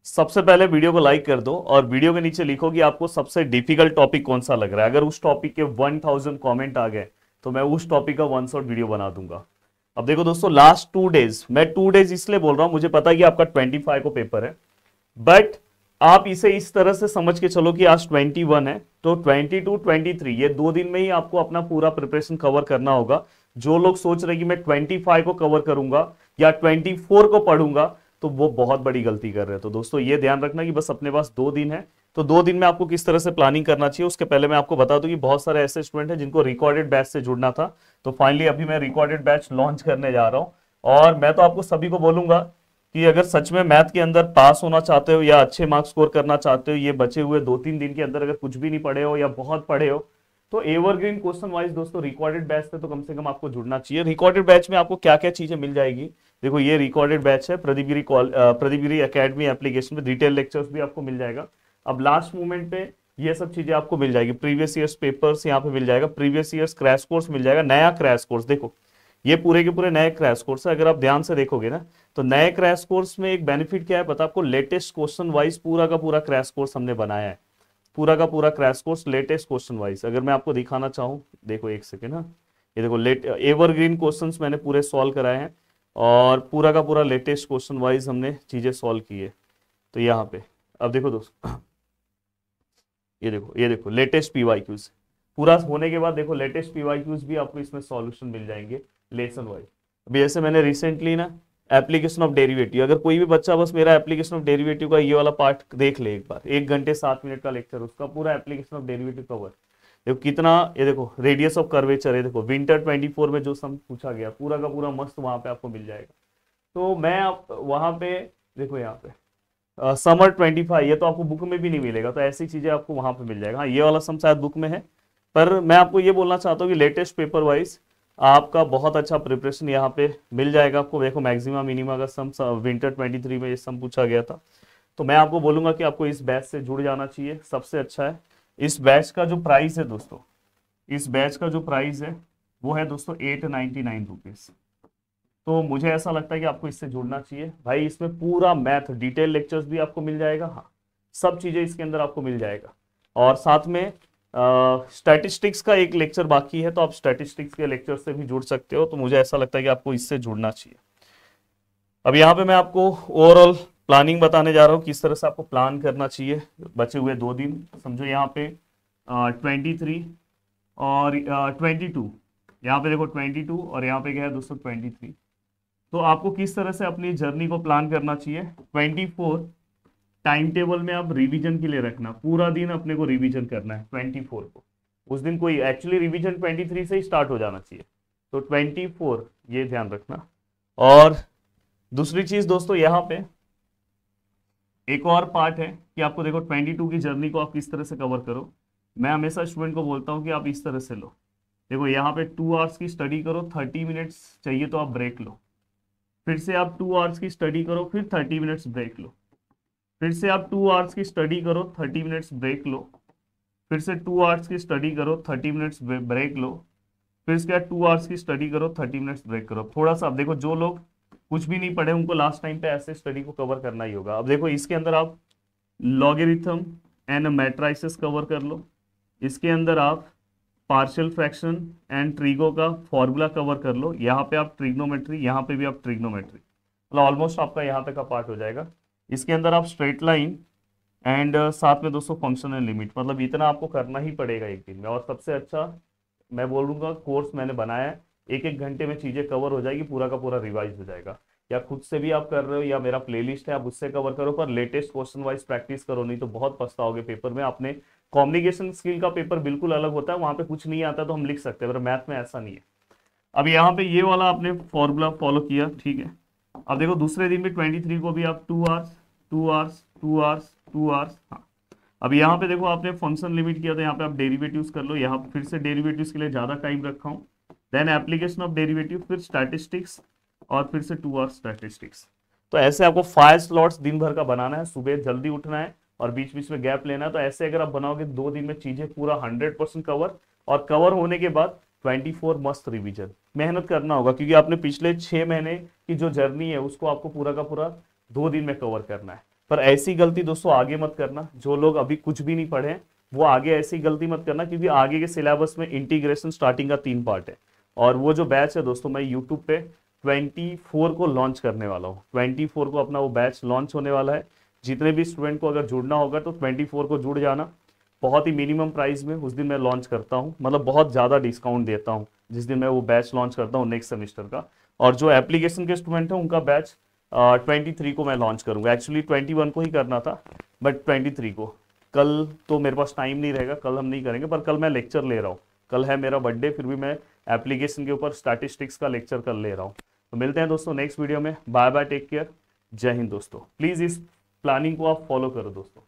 सबसे पहले वीडियो को लाइक कर दो और वीडियो के नीचे लिखो कि आपको सबसे डिफिकल्ट टॉपिक कौन सा लग रहा है। अगर उस टॉपिक के 1000 कमेंट आ गए तो मैं उस टॉपिक का वन शॉट वीडियो बना दूंगा। अब देखो दोस्तों, लास्ट 2 डेज, मैं 2 डेज इसलिए बोल रहा हूं, मुझे पता है कि आपका 25 को पेपर है, बट आप इसे इस तरह से समझ के चलो कि आज 21 है तो 22 23 ये 2 दिन में ही आपको अपना पूरा प्रिपरेशन कवर करना होगा। जो लोग सोच रहे कि मैं 25 को कवर करूंगा या 24 को पढ़ूंगा तो वो बहुत बड़ी गलती कर रहे हैं। तो दोस्तों ये ध्यान रखना कि बस अपने पास 2 दिन है, तो 2 दिन में आपको किस तरह से प्लानिंग करना चाहिए। उसके पहले मैं आपको बता दूं कि बहुत सारे ऐसे स्टूडेंट हैं जिनको रिकॉर्डेड बैच से जुड़ना था, तो फाइनली अभी मैं रिकॉर्डेड बैच लॉन्च करने जा रहा हूं। और मैं तो आपको सभी को बोलूंगा कि अगर सच में मैथ के अंदर पास होना चाहते हो या अच्छे मार्क्स स्कोर करना चाहते हो, ये बचे हुए 2-3 दिन के अंदर अगर कुछ भी नहीं पढ़े हो या बहुत पढ़े हो, तो एवरग्रीन क्वेश्चन वाइज दोस्तों रिकॉर्डेड बैच से तो कम से कम आपको जुड़ना चाहिए। रिकॉर्डेड बैच में आपको क्या क्या चीजें मिल जाएगी, देखो ये रिकॉर्डेड बैच है, प्रदीपगिरी एकेडमी एप्लीकेशन में डिटेल लेक्चर्स भी आपको मिल जाएगा। अब लास्ट मोमेंट पे ये सब चीजें आपको मिल जाएगी, प्रीवियस ईयर्स पेपर्स यहाँ पे मिल जाएगा, प्रीवियस ईयर्स क्रैश कोर्स मिल जाएगा, नया क्रैश कोर्स। देखो ये पूरे के पूरे नए क्रैश कोर्स है, अगर आप ध्यान से देखोगे ना तो नए क्रैश कोर्स में एक बेनिफिट क्या है पता आपको, लेटेस्ट क्वेश्चन वाइज पूरा का पूरा क्रैश कोर्स हमने बनाया है, पूरा का पूरा crash course latest question wise. अगर मैं आपको दिखाना चाहूँ, देखो एक सेकेंड ना, ये देखो एवरग्रीन क्वेश्चंस मैंने पूरे सॉल्व कराए हैं और पूरा का पूरा लेटेस्ट क्वेश्चन वाइज हमने चीजें सॉल्व की है। तो यहाँ पे अब देखो दोस्तों, ये देखो लेटेस्ट पीवाईक्यूज पूरा होने के बाद देखो लेटेस्ट पीवाईक्यूज भी आपको इसमें सॉल्यूशन मिल जाएंगे लेसन वाइज। अभी जैसे मैंने रिसेंटली ना एप्लीकेशन ऑफ डेरिवेटिव, अगर कोई भी बच्चा बस मेरा एप्लीकेशन ऑफ डेरिवेटिव का ये वाला पार्ट देख ले एक बार, 1 घंटे 7 मिनट का लेक्चर, उसका पूरा एप्लीकेशन ऑफ डेरिवेटिव कवर। देखो कितना, ये देखो रेडियस ऑफ कर्वेचर है, देखो विंटर 24 में जो सम पूछा गया पूरा का पूरा मस्त वहां पे आपको मिल जाएगा। तो मैं वहां पे देखो यहाँ पे समर 25 ये तो आपको बुक में भी नहीं मिलेगा, तो ऐसी चीजें आपको वहां पे मिल जाएगा। हाँ ये वाला सम शायद बुक में है, पर मैं आपको ये बोलना चाहता हूँ कि लेटेस्ट पेपर वाइज आपका बहुत अच्छा प्रिपरेशन यहाँ पे मिल जाएगा आपको। देखो मैक्सिमा मिनिमा का सम विंटर 23 में ये सम पूछा गया था। तो मैं आपको बोलूंगा कि आपको इस बैच से जुड़ जाना चाहिए, सबसे अच्छा है। इस बैच का जो प्राइस है दोस्तों, इस बैच का जो प्राइस है वो है दोस्तों 899 रुपीज। तो मुझे ऐसा लगता है कि आपको इससे जुड़ना चाहिए भाई। इसमें पूरा मैथ डिटेल लेक्चर्स भी आपको मिल जाएगा, हाँ सब चीजें इसके अंदर आपको मिल जाएगा। और साथ में स्टैटिस्टिक्स का एक लेक्चर बाकी है, तो आप स्टैटिस्टिक्स के लेक्चर से भी जुड़ सकते हो। तो मुझे ऐसा लगता है कि आपको इससे जुड़ना चाहिए। अब यहाँ पे मैं आपको ओवरऑल प्लानिंग बताने जा रहा हूँ, किस तरह से आपको प्लान करना चाहिए बचे हुए 2 दिन। समझो यहाँ पे 23 और 22, यहाँ पे देखो 22 और यहाँ पे क्या है दोस्तों 23। तो आपको किस तरह से अपनी जर्नी को प्लान करना चाहिए। 24 टाइम टेबल में आप रिवीजन के लिए रखना, पूरा दिन अपने को रिवीजन करना है 24 को। उस दिन कोई एक्चुअली रिवीजन 23 से ही स्टार्ट हो जाना चाहिए, तो 24 ये ध्यान रखना। और दूसरी चीज दोस्तों यहाँ पे एक और पार्ट है कि आपको देखो 22 की जर्नी को आप किस तरह से कवर करो। मैं हमेशा स्टूडेंट को बोलता हूँ कि आप इस तरह से लो, देखो यहाँ पे 2 आवर्स की स्टडी करो, 30 मिनट्स चाहिए तो आप ब्रेक लो, फिर से आप 2 आवर्स की स्टडी करो, फिर 30 मिनट्स ब्रेक लो, फिर से आप 2 आवर्स की स्टडी करो, 30 मिनट्स ब्रेक लो, फिर से 2 आवर्स की स्टडी करो, 30 मिनट्स ब्रेक लो, फिर इसके बाद 2 आवर्स की स्टडी करो, 30 मिनट्स ब्रेक करो। थोड़ा सा अब देखो जो लोग कुछ भी नहीं पढ़े उनको लास्ट टाइम पे ऐसे स्टडी को कवर करना ही होगा। अब देखो इसके अंदर आप लॉगरिथम एंड मैट्राइसेस कवर कर लो, इसके अंदर आप पार्शियल फ्रैक्शन एंड ट्रिगो का फॉर्मूला कवर कर लो, यहाँ पे आप ट्रिग्नोमेट्री, यहाँ पे भी आप ट्रिग्नोमेट्री, मतलब ऑलमोस्ट आपका यहाँ तक का पार्ट हो जाएगा। इसके अंदर आप स्ट्रेट लाइन एंड साथ में दोस्तों फंक्शन एंड लिमिट, मतलब इतना आपको करना ही पड़ेगा एक दिन में। और सबसे अच्छा मैं बोलूँगा कोर्स मैंने बनाया है, 1-1 घंटे में चीज़ें कवर हो जाएगी, पूरा का पूरा रिवाइज हो जाएगा। या खुद से भी आप कर रहे हो या मेरा प्लेलिस्ट है आप उससे कवर करो, पर लेटेस्ट क्वेश्चन वाइज प्रैक्टिस करो, नहीं तो बहुत पछताओगे पेपर में। आपने कम्युनिकेशन स्किल का पेपर बिल्कुल अलग होता है, वहाँ पे कुछ नहीं आता तो हम लिख सकते हैं, पर मैथ में ऐसा नहीं है। अब यहाँ पे ये वाला आपने फॉर्मूला फॉलो किया, ठीक है। अब देखो दूसरे दिन भी 23 को भी आप 2 आवर्स 2 आवर्स 2 आवर्स 2 आवर्स, हाँ। अब यहाँ पे देखो आपने फंक्शन लिमिट किया था, यहाँ पे आप डेरिवेटिव्स कर लो, यहाँ फिर से डेरिवेटिव्स के लिए ज़्यादा टाइम रखा हूँ, देन एप्लीकेशन ऑफ डेरिवेटिव, फिर स्टैटिस्टिक्स और फिर से 2 आवर्स स्टैटिस्टिक्स। तो ऐसे आपको 5 स्लॉट्स दिन भर का बनाना है, सुबह जल्दी उठना है और बीच बीच में गैप लेना है। तो ऐसे अगर आप बनाओगे 2 दिन में चीजें पूरा 100% कवर, और कवर होने के बाद 24 मस्त रिवीजन। मेहनत करना होगा क्योंकि आपने पिछले 6 महीने की जो जर्नी है उसको आपको पूरा का पूरा 2 दिन में कवर करना है। पर ऐसी गलती दोस्तों आगे मत करना, जो लोग अभी कुछ भी नहीं पढ़े हैं वो आगे ऐसी गलती मत करना, क्योंकि आगे के सिलेबस में इंटीग्रेशन स्टार्टिंग का 3 पार्ट है। और वो जो बैच है दोस्तों मैं यूट्यूब पे 24 को लॉन्च करने वाला हूँ। 24 को अपना वो बैच लॉन्च होने वाला है। जितने भी स्टूडेंट को अगर जुड़ना होगा तो 24 को जुड़ जाना। बहुत ही मिनिमम प्राइस में उस दिन मैं लॉन्च करता हूँ, मतलब बहुत ज़्यादा डिस्काउंट देता हूँ जिस दिन मैं वो बैच लॉन्च करता हूँ नेक्स्ट सेमेस्टर का। और जो एप्लीकेशन के स्टूडेंट हैं उनका बैच 23 को मैं लॉन्च करूँगा। एक्चुअली 21 को ही करना था, बट 23 को। कल तो मेरे पास टाइम नहीं रहेगा, कल हम नहीं करेंगे, पर कल मैं लेक्चर ले रहा हूँ। कल है मेरा बर्थडे, फिर भी मैं एप्लीकेशन के ऊपर स्टैटिस्टिक्स का लेक्चर कल ले रहा हूँ। तो मिलते हैं दोस्तों नेक्स्ट वीडियो में। बाय बाय, टेक केयर, जय हिंद दोस्तों। प्लीज़ इस प्लानिंग को आप फॉलो करो दोस्तों।